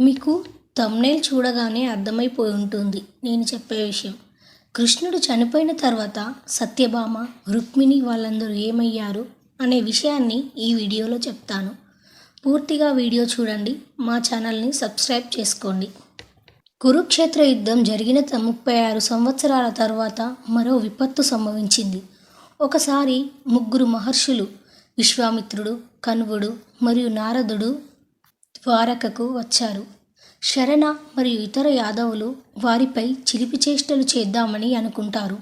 మీకు థంబ్‌నెయిల్ చూడగానే అర్థమైపోయి ఉంటుంది నేను చెప్పే విషయం. కృష్ణుడు చనిపోయిన తర్వాత సత్యభామ, రుక్మిణి వాళ్ళందరూ ఏమయ్యారు అనే విషయాన్ని ఈ వీడియోలో చెప్తాను. పూర్తిగా వీడియో చూడండి. మా ఛానల్ని సబ్స్క్రైబ్ చేసుకోండి. కురుక్షేత్ర యుద్ధం జరిగిన 36 సంవత్సరాల తర్వాత మరో విపత్తు సంభవించింది. ఒకసారి ముగ్గురు మహర్షులు విశ్వామిత్రుడు, కణ్వుడు మరియు నారదుడు ద్వారకకు వచ్చారు. శరణ మరియు ఇతర యాదవులు వారిపై చిలిపి చేష్టలు చేద్దామని అనుకుంటారు.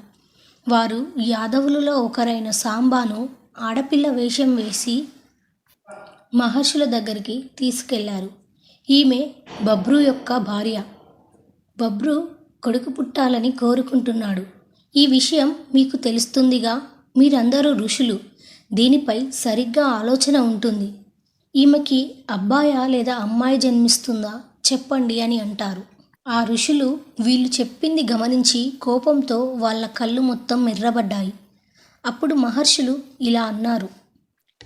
వారు యాదవులలో ఒకరైన సాంబాను ఆడపిల్ల వేషం వేసి మహర్షుల దగ్గరికి తీసుకెళ్లారు. ఈమె బభ్రు యొక్క భార్య. బభ్రు కొడుకు పుట్టాలని కోరుకుంటున్నాడు. ఈ విషయం మీకు తెలుస్తుందిగా. మీరందరూ ఋషులు. దీనిపై సరిగ్గా ఆలోచన ఉంటుంది. ఈమెకి అబ్బాయా లేదా అమ్మాయి జన్మిస్తుందా చెప్పండి అని అంటారు. ఆ ఋషులు వీళ్ళు చెప్పింది గమనించి కోపంతో వాళ్ళ కళ్ళు మొత్తం ఎర్రబడ్డాయి. అప్పుడు మహర్షులు ఇలా అన్నారు.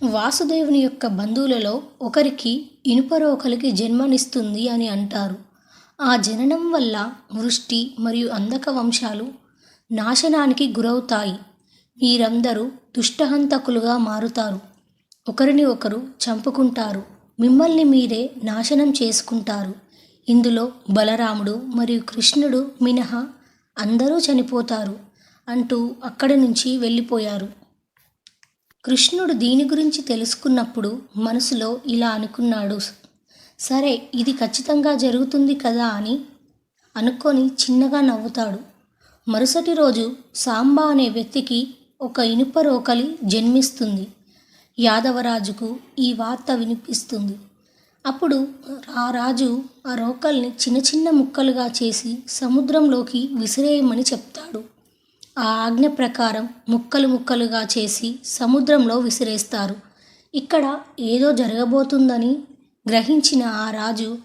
వాసుదేవుని యొక్క బంధువులలో ఒకరికి ఇనుపరోకలికి జన్మనిస్తుంది అని అంటారు. ఆ జననం వల్ల వృష్టి మరియు అంధక వంశాలు నాశనానికి గురవుతాయి. మీరందరూ దుష్టహంతకులుగా మారుతారు. ఒకరిని ఒకరు చంపుకుంటారు. మిమ్మల్ని మీరే నాశనం చేసుకుంటారు. ఇందులో బలరాముడు మరియు కృష్ణుడు మినహా అందరూ చనిపోతారు అంటూ అక్కడి నుంచి వెళ్ళిపోయారు. కృష్ణుడు దీని గురించి తెలుసుకున్నప్పుడు మనసులో ఇలా అనుకున్నాడు. సరే, ఇది ఖచ్చితంగా జరుగుతుంది కదా అని అనుకొని చిన్నగా నవ్వుతాడు. మరుసటి రోజు సాంబా అనే వ్యక్తికి ఒక ఇనుప రోకలి జన్మిస్తుంది. యాదవరాజుకు ఈ వార్త వినిపిస్తుంది. అప్పుడు ఆ రాజు ఆ రోకల్ని చిన్న చిన్న ముక్కలుగా చేసి సముద్రంలోకి విసిరేయమని చెప్తాడు. ఆ ఆజ్ఞ ప్రకారం ముక్కలు ముక్కలుగా చేసి సముద్రంలో విసిరేస్తారు. ఇక్కడ ఏదో జరగబోతుందని గ్రహించిన ఆ రాజు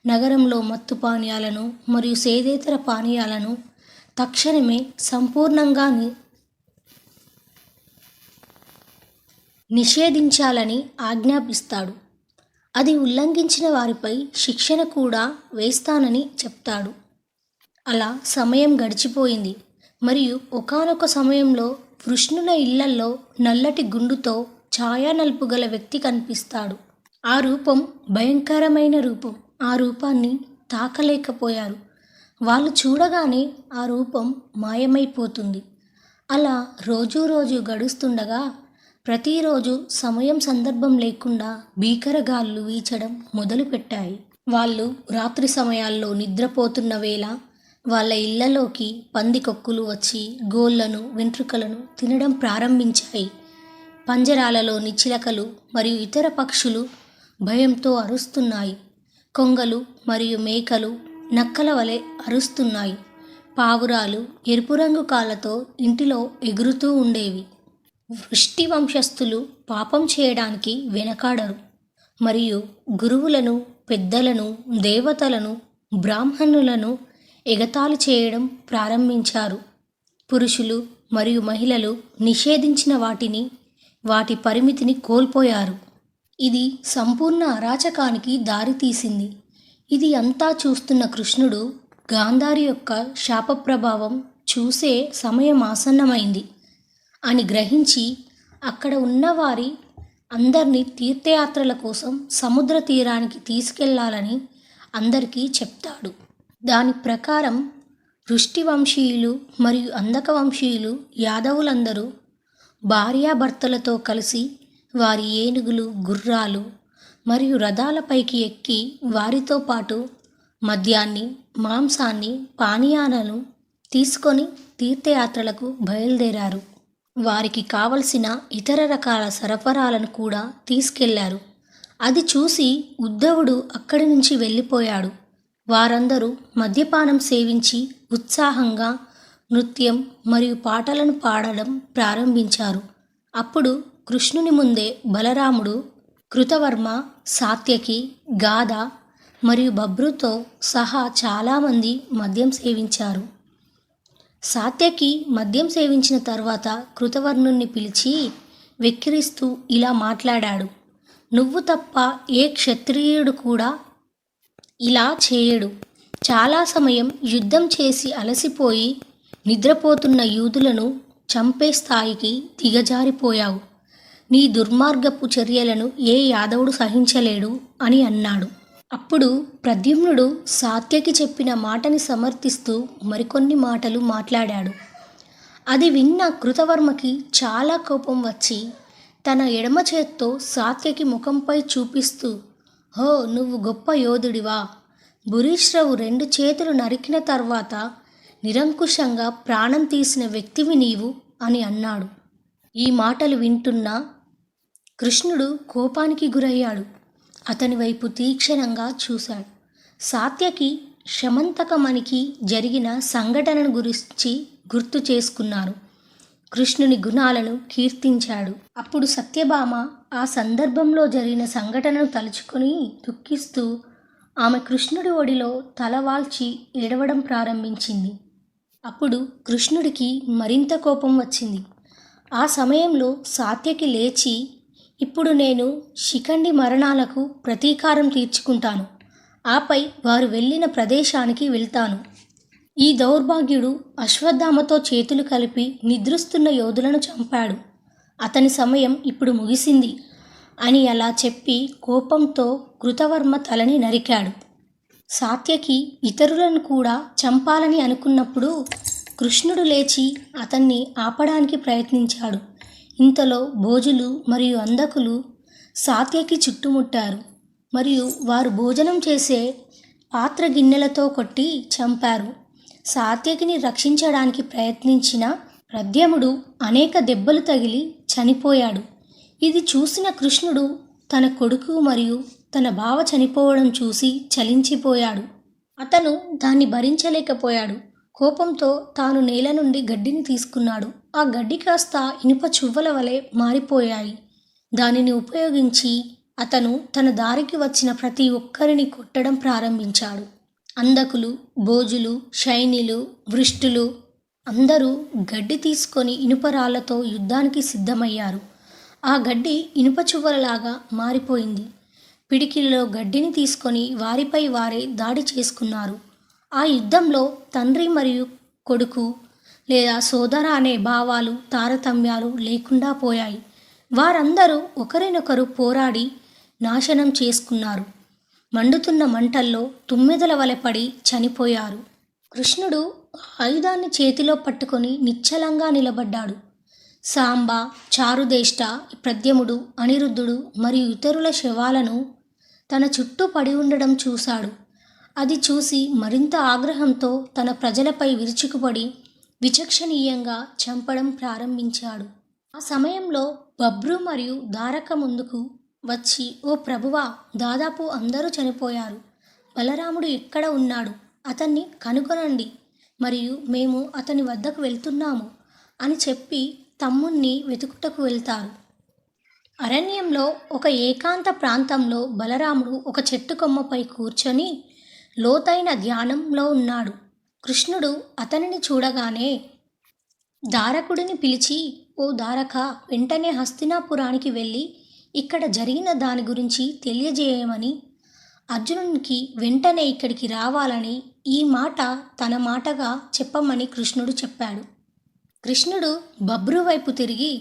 నగరంలో మత్తు పానీయాలను మరియు సేదేతర పానీయాలను తక్షణమే సంపూర్ణంగా నిషేధించాలని ఆజ్ఞాపిస్తాడు. అది ఉల్లంఘించిన వారిపై శిక్షణ కూడా వేస్తానని చెప్తాడు. అలా సమయం గడిచిపోయింది. మరియు ఒకానొక సమయంలో వృష్ణుల ఇళ్లల్లో నల్లటి గుండుతో ఛాయా నలుపు గల వ్యక్తి కనిపిస్తాడు. ఆ రూపం భయంకరమైన రూపం. ఆ రూపాన్ని తాకలేకపోయారు. వాళ్ళు చూడగానే ఆ రూపం మాయమైపోతుంది. అలా రోజు గడుస్తుండగా ప్రతిరోజు సమయం సందర్భం లేకుండా భీకరగాలులు వీచడం మొదలుపెట్టాయి. వాళ్ళు రాత్రి సమయాల్లో నిద్రపోతున్న వేళ వాళ్ళ ఇళ్లలోకి పందికొక్కులు వచ్చి గోళ్లను, వెంట్రుకలను తినడం ప్రారంభించాయి. పంజరాలలోని చిలకలు మరియు ఇతర పక్షులు భయంతో అరుస్తున్నాయి. కొంగలు మరియు మేకలు నక్కల వలె అరుస్తున్నాయి. పావురాలు ఎరుపు రంగు కాళ్ళతో ఇంటిలో ఎగురుతూ ఉండేవి. వృష్టి వంశస్థులు పాపం చేయడానికి వెనకాడరు మరియు గురువులను, పెద్దలను, దేవతలను, బ్రాహ్మణులను ఎగతాళి చేయడం ప్రారంభించారు. పురుషులు మరియు మహిళలు నిషేధించిన వాటి పరిమితిని కోల్పోయారు. ఇది సంపూర్ణ అరాచకానికి దారితీసింది. ఇది అంతా చూస్తున్న కృష్ణుడు గాంధారి యొక్క శాప ప్రభావం చూసే సమయం ఆసన్నమైంది అని గ్రహించి అక్కడ ఉన్నవారి అందరినీ తీర్థయాత్రల కోసం సముద్ర తీరానికి తీసుకెళ్లాలని అందరికీ చెప్తాడు. దాని ప్రకారం వృష్టి వంశీయులు మరియు అంధక వంశీయులు యాదవులందరూ భార్యాభర్తలతో కలిసి వారి ఏనుగులు, గుర్రాలు మరియు రథాలపైకి ఎక్కి వారితో పాటు మద్యాన్ని, మాంసాన్ని, పానీయాలను తీసుకొని తీర్థయాత్రలకు బయలుదేరారు. వారికి కావలసిన ఇతర రకాల సరఫరాలను కూడా తీసుకెళ్లారు. అది చూసి ఉద్ధవుడు అక్కడి నుంచి వెళ్ళిపోయాడు. వారందరూ మద్యపానం సేవించి ఉత్సాహంగా నృత్యం మరియు పాటలను పాడడం ప్రారంభించారు. అప్పుడు కృష్ణుని ముందే బలరాముడు, కృతవర్మ, సాత్యకి, గాధ మరియు బభ్రుతో సహా చాలామంది మద్యం సేవించారు. సాత్యకి మద్యం సేవించిన తర్వాత కృతవర్ణుణ్ణి పిలిచి వెక్కిరిస్తూ ఇలా మాట్లాడాడు. నువ్వు తప్ప ఏ క్షత్రియుడు కూడా ఇలా చేయడు. చాలా సమయం యుద్ధం చేసి అలసిపోయి నిద్రపోతున్న యూదులను చంపే స్థాయికి దిగజారిపోయావు. నీ దుర్మార్గపు చర్యలను ఏ యాదవుడు సహించలేడు అని అన్నాడు. అప్పుడు ప్రద్యుమ్నుడు సాత్యకి చెప్పిన మాటని సమర్థిస్తూ మరికొన్ని మాటలు మాట్లాడాడు. అది విన్న కృతవర్మకి చాలా కోపం వచ్చి తన ఎడమ చేత్తో సాత్యకి ముఖంపై చూపిస్తూ, హో, నువ్వు గొప్ప యోధుడివా? భూరిశ్రవు 2 చేతులు నరికిన తర్వాత నిరంకుశంగా ప్రాణం తీసిన వ్యక్తివి నీవు అని అన్నాడు. ఈ మాటలు వింటున్న కృష్ణుడు కోపానికి గురయ్యాడు. అతని వైపు తీక్షణంగా చూశాడు. సాత్యకి శమంతకమణికి జరిగిన సంఘటనను గురించి గుర్తు చేసుకున్నారు. కృష్ణుని గుణాలను కీర్తించాడు. అప్పుడు సత్యభామ ఆ సందర్భంలో జరిగిన సంఘటనను తలుచుకొని దుఃఖిస్తూ ఆమె కృష్ణుడి ఒడిలో తలవాల్చి ఏడవడం ప్రారంభించింది. అప్పుడు కృష్ణుడికి మరింత కోపం వచ్చింది. ఆ సమయంలో సాత్యకి లేచి, ఇప్పుడు నేను శిఖండి మరణాలకు ప్రతీకారం తీర్చుకుంటాను. ఆపై వారు వెళ్ళిన ప్రదేశానికి వెళ్తాను. ఈ దౌర్భాగ్యుడు అశ్వత్థామతో చేతులు కలిపి నిద్రిస్తున్న యోధులను చంపాడు. అతని సమయం ఇప్పుడు ముగిసింది అని అలా చెప్పి కోపంతో కృతవర్మ తలని నరికాడు. సాత్యకి ఇతరులను కూడా చంపాలని అనుకున్నప్పుడు కృష్ణుడు లేచి అతన్ని ఆపడానికి ప్రయత్నించాడు. ఇంతలో భోజులు మరియు అంధకులు సాత్యకి చుట్టుముట్టారు మరియు వారు భోజనం చేసే పాత్ర గిన్నెలతో కొట్టి చంపారు. సాత్యకిని రక్షించడానికి ప్రయత్నించిన ప్రద్యుమ్నుడు అనేక దెబ్బలు తగిలి చనిపోయాడు. ఇది చూసిన కృష్ణుడు తన కొడుకు మరియు తన బావ చనిపోవడం చూసి చలించిపోయాడు. అతను దాన్ని భరించలేకపోయాడు. కోపంతో తాను నేల నుండి గడ్డిని తీసుకున్నాడు. ఆ గడ్డి కాస్త ఇనుప చువ్వల వలె మారిపోయాయి. దానిని ఉపయోగించి అతను తన దారికి వచ్చిన ప్రతి ఒక్కరిని కొట్టడం ప్రారంభించాడు. అంధకులు, భోజులు, శైనిలు, వృష్టులు అందరూ గడ్డి తీసుకొని ఇనుపరాళ్లతో యుద్ధానికి సిద్ధమయ్యారు. ఆ గడ్డి ఇనుప చువ్వలలాగా మారిపోయింది. పిడికిలిలో గడ్డిని తీసుకొని వారిపై వారే దాడి చేసుకున్నారు. ఆ యుద్ధంలో తండ్రి మరియు కొడుకు లేదా సోదర అనే భావాలు, తారతమ్యాలు లేకుండా పోయాయి. వారందరూ ఒకరినొకరు పోరాడి నాశనం చేసుకున్నారు. మండుతున్న మంటల్లో తుమ్మెదల వలె పడి చనిపోయారు. కృష్ణుడు ఆయుధాన్ని చేతిలో పట్టుకొని నిశ్చలంగా నిలబడ్డాడు. సాంబ, చారుదేష్ట, ప్రద్యుమ్నుడు, అనిరుద్ధుడు మరియు ఇతరుల శవాలను తన చుట్టూ పడి ఉండడం చూశాడు. అది చూసి మరింత ఆగ్రహంతో తన ప్రజలపై విరుచుకుపడి విచక్షణీయంగా చంపడం ప్రారంభించాడు. ఆ సమయంలో బభ్రు మరియు దారక ముందుకు వచ్చి, ఓ ప్రభువా, దాదాపు అందరూ చనిపోయారు. బలరాముడు ఎక్కడ ఉన్నాడు? అతన్ని కనుగొనండి మరియు మేము అతని వద్దకు వెళ్తున్నాము అని చెప్పి తమ్ముణ్ణి వెతుకుటకు వెళ్తారు. అరణ్యంలో ఒక ఏకాంత ప్రాంతంలో బలరాముడు ఒక చెట్టు కొమ్మపై కూర్చొని లోతైన ధ్యానంలో ఉన్నాడు. కృష్ణుడు అతనిని చూడగానే దారకుడిని పిలిచి, ఓ దారక, వెంటనే హస్తినాపురానికి వెళ్ళి ఇక్కడ జరిగిన దాని గురించి తెలియజేయమని, అర్జునునికి వెంటనే ఇక్కడికి రావాలని, ఈ మాట తన మాటగా చెప్పమని కృష్ణుడు చెప్పాడు. కృష్ణుడు బభ్రు వైపు తిరిగి,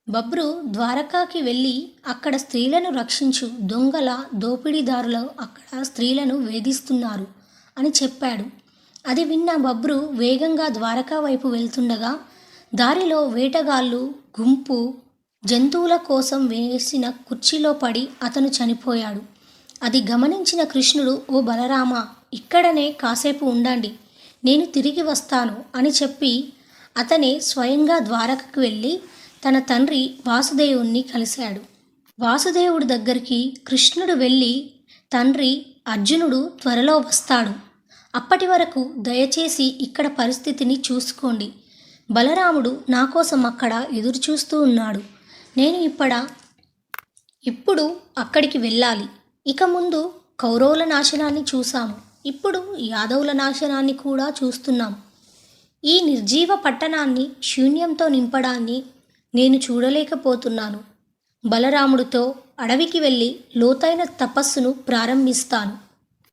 బభ్రు, ద్వారకాకి వెళ్ళి అక్కడ స్త్రీలను రక్షించు. దొంగల దోపిడీదారులు అక్కడ స్త్రీలను వేధిస్తున్నారు అని చెప్పాడు. అది విన్న బభ్రు వేగంగా ద్వారకా వైపు వెళ్తుండగా దారిలో వేటగాళ్ళు గుంపు జంతువుల కోసం వేసిన కుర్చీలో పడి అతను చనిపోయాడు. అది గమనించిన కృష్ణుడు, ఓ బలరామ, ఇక్కడనే కాసేపు ఉండండి, నేను తిరిగి వస్తాను అని చెప్పి అతనే స్వయంగా ద్వారకకు వెళ్ళి తన తండ్రి వాసుదేవుణ్ణి కలిశాడు. వాసుదేవుడి దగ్గరికి కృష్ణుడు వెళ్ళి, తండ్రి, అర్జునుడు త్వరలో వస్తాడు. అప్పటి వరకు దయచేసి ఇక్కడ పరిస్థితిని చూసుకోండి. బలరాముడు నా కోసం అక్కడ ఎదురు చూస్తూ ఉన్నాడు. నేను ఇప్పుడు అక్కడికి వెళ్ళాలి. ఇక ముందు కౌరవుల నాశనాన్ని చూసాము, ఇప్పుడు యాదవుల నాశనాన్ని కూడా చూస్తున్నాం. ఈ నిర్జీవ పట్టణాన్ని శూన్యంతో నింపడాన్ని నేను చూడలేకపోతున్నాను. బలరాముడితో అడవికి వెళ్ళి లోతైన తపస్సును ప్రారంభిస్తాను.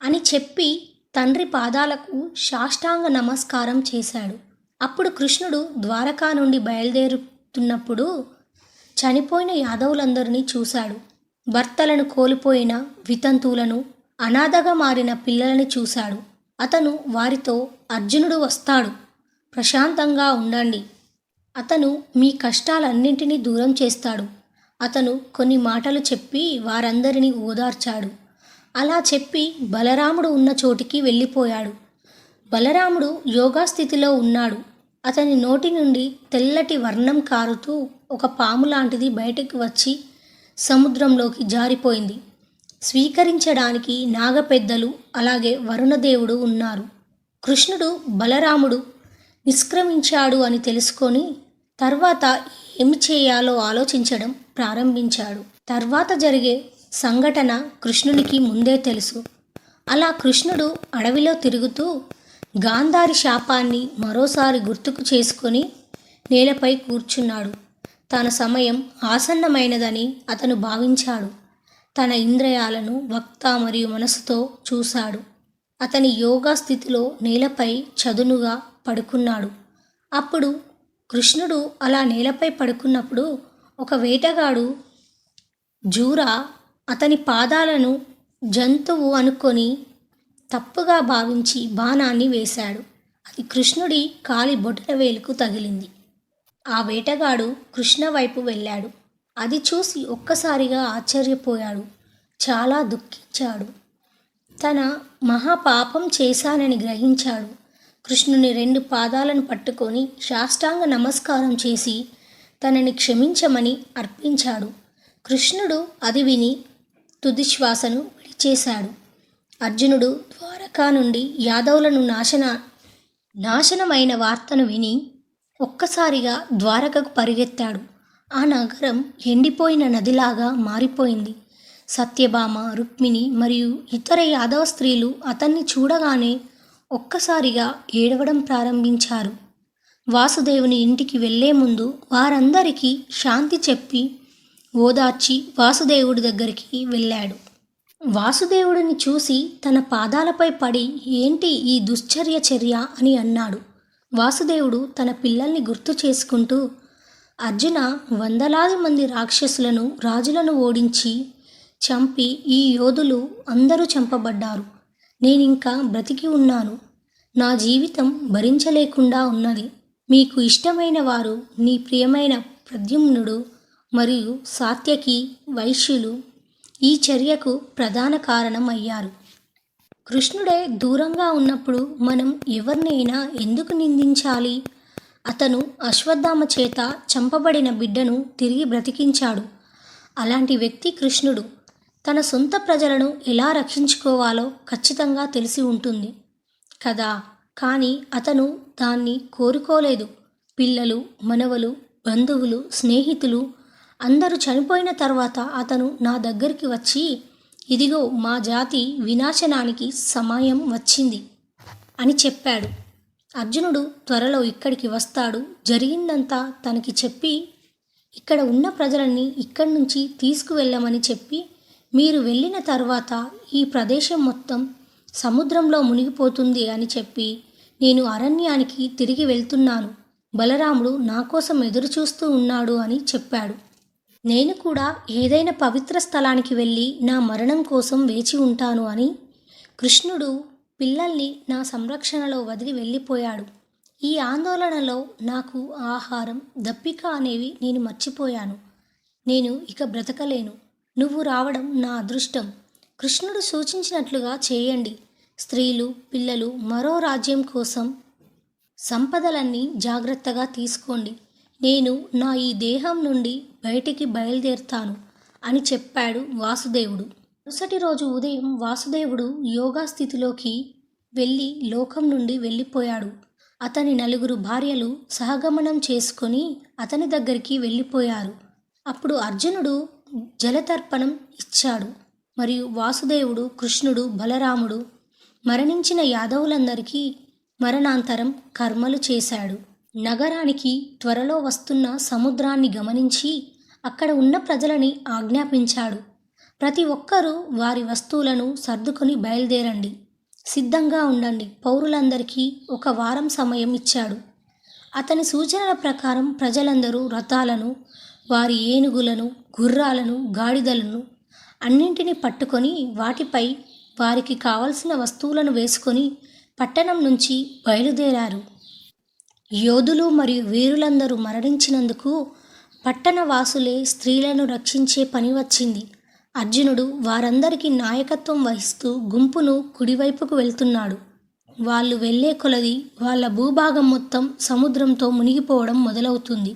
అని చెప్పి తండ్రి పాదాలకు సాష్టాంగ నమస్కారం చేశాడు. అప్పుడు కృష్ణుడు ద్వారకా నుండి బయలుదేరుతున్నప్పుడు చనిపోయిన యాదవులందరినీ చూశాడు. భర్తలను కోల్పోయిన వితంతువులను, అనాథగా మారిన పిల్లలని చూశాడు. అతను వారితో, అర్జునుడు వస్తాడు, ప్రశాంతంగా ఉండండి, అతను మీ కష్టాలన్నింటినీ దూరం చేస్తాడు. అతను కొన్ని మాటలు చెప్పి వారందరినీ ఓదార్చాడు. అలా చెప్పి బలరాముడు ఉన్న చోటికి వెళ్ళిపోయాడు. బలరాముడు యోగా స్థితిలో ఉన్నాడు. అతని నోటి నుండి తెల్లటి వర్ణం కారుతూ ఒక పాము లాంటిది బయటకు వచ్చి సముద్రంలోకి జారిపోయింది. స్వీకరించడానికి నాగపెద్దలు అలాగే వరుణదేవుడు ఉన్నారు. కృష్ణుడు బలరాముడు నిష్క్రమించాడు అని తెలుసుకొని తర్వాత ఏమి చేయాలో ఆలోచించడం ప్రారంభించాడు. తర్వాత జరిగే సంఘటన కృష్ణునికి ముందే తెలుసు. అలా కృష్ణుడు అడవిలో తిరుగుతూ గాంధారి శాపాన్ని మరోసారి గుర్తుకు చేసుకొని నేలపై కూర్చున్నాడు. తన సమయం ఆసన్నమైనదని అతను భావించాడు. తన ఇంద్రియాలను వక్త మరియు మనసుతో చూశాడు. అతని యోగా స్థితిలో నేలపై చదునుగా పడుకున్నాడు. అప్పుడు కృష్ణుడు అలా నేలపై పడుకున్నప్పుడు ఒక వేటగాడు జూరా అతని పాదాలను జంతువు అనుకొని తప్పుగా భావించి బాణాన్ని వేశాడు. అది కృష్ణుడి కాలి బొటనవేలుకు తగిలింది. ఆ వేటగాడు కృష్ణ వైపు వెళ్ళాడు. అది చూసి ఒక్కసారిగా ఆశ్చర్యపోయాడు. చాలా దుఃఖించాడు. తన మహాపాపం చేశానని గ్రహించాడు. కృష్ణుని 2 పాదాలను పట్టుకొని సాష్టాంగ నమస్కారం చేసి తనని క్షమించమని అర్పించాడు. కృష్ణుడు అది విని తుదిశ్వాసను విడిచేశాడు. అర్జునుడు ద్వారకా నుండి యాదవులను నాశనమైన వార్తను విని ఒక్కసారిగా ద్వారకకు పరిగెత్తాడు. ఆ నగరం ఎండిపోయిన నదిలాగా మారిపోయింది. సత్యభామ, రుక్మిణి మరియు ఇతర యాదవ స్త్రీలు అతన్ని చూడగానే ఒక్కసారిగా ఏడవడం ప్రారంభించారు. వాసుదేవుని ఇంటికి వెళ్లే ముందు వారందరికీ శాంతి చెప్పి ఓదార్చి వాసుదేవుడి దగ్గరికి వెళ్ళాడు. వాసుదేవుడిని చూసి తన పాదాలపై పడి ఏంటి ఈ చర్య అని అన్నాడు. వాసుదేవుడు తన పిల్లల్ని గుర్తు చేసుకుంటూ, అర్జున, వందలాది మంది రాక్షసులను, రాజులను ఓడించి చంపి ఈ యోధులు అందరూ చంపబడ్డారు. నేనింకా బ్రతికి ఉన్నాను. నా జీవితం భరించలేకుండా ఉన్నది. మీకు ఇష్టమైన వారు నీ ప్రియమైన ప్రద్యుమ్నుడు మరియు సాత్యకి, వైశ్యులు ఈ చర్యకు ప్రధాన కారణం అయ్యారు. కృష్ణుడే దూరంగా ఉన్నప్పుడు మనం ఎవరినైనా ఎందుకు నిందించాలి? అతను అశ్వత్థామ చేత చంపబడిన బిడ్డను తిరిగి బ్రతికించాడు. అలాంటి వ్యక్తి కృష్ణుడు. తన సొంత ప్రజలను ఎలా రక్షించుకోవాలో ఖచ్చితంగా తెలిసి ఉంటుంది కదా. కానీ అతను దాన్ని కోరుకోలేదు. పిల్లలు, మనవలు, బంధువులు, స్నేహితులు అందరూ చనిపోయిన తర్వాత అతను నా దగ్గరికి వచ్చి, ఇదిగో మా జాతి వినాశనానికి సమయం వచ్చింది అని చెప్పాడు. అర్జునుడు త్వరలో ఇక్కడికి వస్తాడు. జరిగిందంతా తనకి చెప్పి ఇక్కడ ఉన్న ప్రజలన్నీ ఇక్కడి నుంచి తీసుకువెళ్ళమని చెప్పి, మీరు వెళ్ళిన తర్వాత ఈ ప్రదేశం మొత్తం సముద్రంలో మునిగిపోతుంది అని చెప్పి నేను అరణ్యానికి తిరిగి వెళ్తున్నాను. బలరాముడు నా కోసం ఎదురుచూస్తూ ఉన్నాడు అని చెప్పాడు. నేను కూడా ఏదైనా పవిత్ర స్థలానికి వెళ్ళి నా మరణం కోసం వేచి ఉంటాను అని కృష్ణుడు పిల్లల్ని నా సంరక్షణలో వదిలి వెళ్ళిపోయాడు. ఈ ఆందోళనలో నాకు ఆహారం, దప్పిక అనేవి నేను మర్చిపోయాను. నేను ఇక బ్రతకలేను. నువ్వు రావడం నా అదృష్టం. కృష్ణుడు సూచించినట్లుగా చేయండి. స్త్రీలు, పిల్లలు, మరో రాజ్యం కోసం సంపదలన్నీ జాగ్రత్తగా తీసుకోండి. నేను నా ఈ దేహం నుండి బయటికి బయలుదేరుతాను అని చెప్పాడు వాసుదేవుడు. మరుసటి రోజు ఉదయం వాసుదేవుడు యోగా స్థితిలోకి వెళ్ళి లోకం నుండి వెళ్ళిపోయాడు. అతని 4 భార్యలు సహగమనం చేసుకొని అతని దగ్గరికి వెళ్ళిపోయారు. అప్పుడు అర్జునుడు జలతర్పణం ఇచ్చాడు మరియు వాసుదేవుడు, కృష్ణుడు, బలరాముడు మరణించిన యాదవులందరికీ మరణాంతరం కర్మలు చేశాడు. నగరానికి త్వరలో వస్తున్న సముద్రాన్ని గమనించి అక్కడ ఉన్న ప్రజలని ఆజ్ఞాపించాడు. ప్రతి ఒక్కరూ వారి వస్తువులను సర్దుకొని బయలుదేరండి. సిద్ధంగా ఉండండి. పౌరులందరికీ ఒక వారం సమయం ఇచ్చాడు. అతని సూచనల ప్రకారం ప్రజలందరూ రథాలను, వారి ఏనుగులను, గుర్రాలను, గాడిదలను అన్నింటినీ పట్టుకొని వాటిపై వారికి కావలసిన వస్తువులను వేసుకొని పట్టణం నుంచి బయలుదేరారు. యోధులు మరియు వీరులందరూ మరణించినందుకు పట్టణ వాసులే స్త్రీలను రక్షించే పని వచ్చింది. అర్జునుడు వారందరికీ నాయకత్వం వహిస్తూ గుంపును కుడివైపుకు వెళ్తున్నాడు. వాళ్ళు వెళ్ళే కొలది వాళ్ళ భూభాగం మొత్తం సముద్రంతో మునిగిపోవడం మొదలవుతుంది.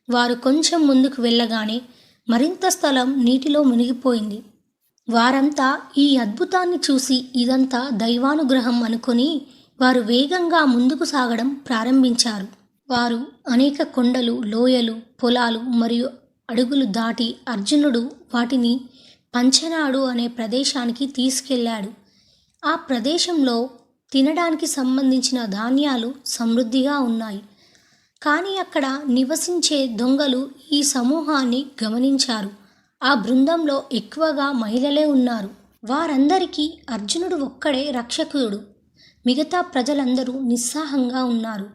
వారు కొంచెం ముందుకు వెళ్ళగానే మరింత స్థలం నీటిలో మునిగిపోయింది. వారంతా ఈ అద్భుతాన్ని చూసి ఇదంతా దైవానుగ్రహం అనుకొని వారు వేగంగా ముందుకు సాగడం ప్రారంభించారు. వారు అనేక కొండలు, లోయలు, పొలాలు మరియు అడుగులు దాటి అర్జునుడు వాటిని పంచనాడు అనే ప్రదేశానికి తీసుకెళ్ళాడు. ఆ ప్రదేశంలో తినడానికి సంబంధించిన ధాన్యాలు సమృద్ధిగా ఉన్నాయి. కానీ అక్కడ నివసించే దొంగలు ఈ సమూహాన్ని గమనించారు. ఆ బృందంలో ఎక్కువగా మహిళలే ఉన్నారు. వారందరికీ అర్జునుడు ఒక్కడే రక్షకుడు. మిగతా ప్రజలందరూ నిస్సహాయంగా ఉన్నారు.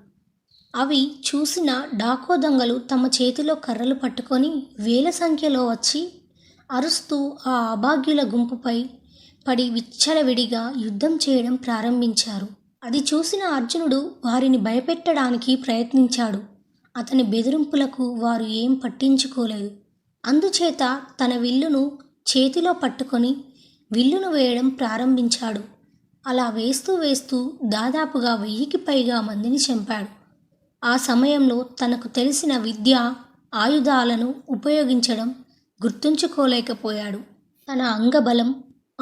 అవి చూసిన డాకో దొంగలు తమ చేతిలో కర్రలు పట్టుకొని వేల సంఖ్యలో వచ్చి అరుస్తూ ఆ అభాగ్యుల గుంపుపై పడి విచ్చలవిడిగా యుద్ధం చేయడం ప్రారంభించారు. అది చూసిన అర్జునుడు వారిని భయపెట్టడానికి ప్రయత్నించాడు. అతని బెదిరింపులకు వారు ఏం పట్టించుకోలేదు. అందుచేత తన విల్లును చేతిలో పట్టుకొని విల్లును వేయడం ప్రారంభించాడు. అలా వేస్తూ వేస్తూ దాదాపుగా 1000కి పైగా మందిని చంపాడు. ఆ సమయంలో తనకు తెలిసిన విద్య, ఆయుధాలను ఉపయోగించడం గుర్తుంచుకోలేకపోయాడు. తన అంగబలం,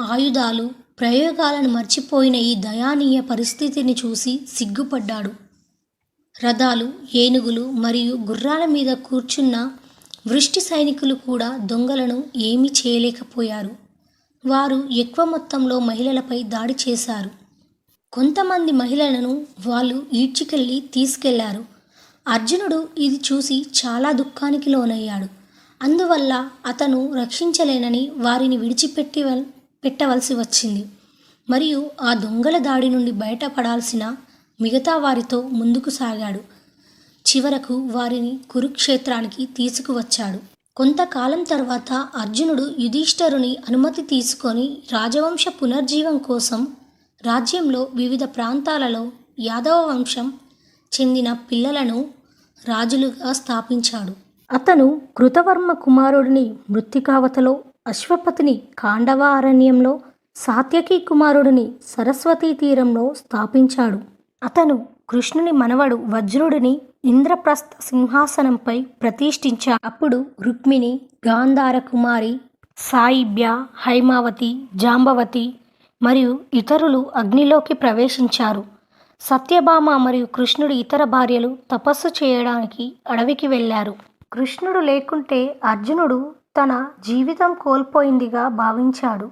ఆయుధాలు, ప్రయోగాలను మర్చిపోయిన ఈ దయానీయ పరిస్థితిని చూసి సిగ్గుపడ్డాడు. రథాలు, ఏనుగులు మరియు గుర్రాల మీద కూర్చున్న వృష్టి సైనికులు కూడా దొంగలను ఏమీ చేయలేకపోయారు. వారు ఎక్కువ మొత్తంలో మహిళలపై దాడి చేశారు. కొంతమంది మహిళలను వాళ్ళు ఈడ్చుకెళ్ళి తీసుకెళ్లారు. అర్జునుడు ఇది చూసి చాలా దుఃఖానికి లోనయ్యాడు. అందువల్ల అతను రక్షించలేనని వారిని పెట్టవలసి వచ్చింది. మరియు ఆ దొంగల దాడి నుండి బయటపడాల్సిన మిగతా వారితో ముందుకు సాగాడు. చివరకు వారిని కురుక్షేత్రానికి తీసుకువచ్చాడు. కొంతకాలం తర్వాత అర్జునుడు యుధిష్ఠిరుని అనుమతి తీసుకొని రాజవంశ పునర్జీవం కోసం రాజ్యంలో వివిధ ప్రాంతాలలో యాదవ వంశం చెందిన పిల్లలను రాజులుగా స్థాపించాడు. అతను కృతవర్మ కుమారుడిని మృత్తికావతలో, అశ్వపతిని ఖాండవ అరణ్యంలో, సాత్యకి కుమారుడిని సరస్వతీ తీరంలో స్థాపించాడు. అతను కృష్ణుని మనవడు వజ్రుడిని ఇంద్రప్రస్థ సింహాసనంపై ప్రతిష్ఠించాడు. అప్పుడు రుక్మిణి, గాంధార కుమారి, సాయిబ్య, హైమావతి, జాంబవతి మరియు ఇతరులు అగ్నిలోకి ప్రవేశించారు. సత్యభామ మరియు కృష్ణుడి ఇతర భార్యలు తపస్సు చేయడానికి అడవికి వెళ్ళారు. కృష్ణుడు లేకుంటే అర్జునుడు తన జీవితం కోల్పోయిందిగా భావించాడు.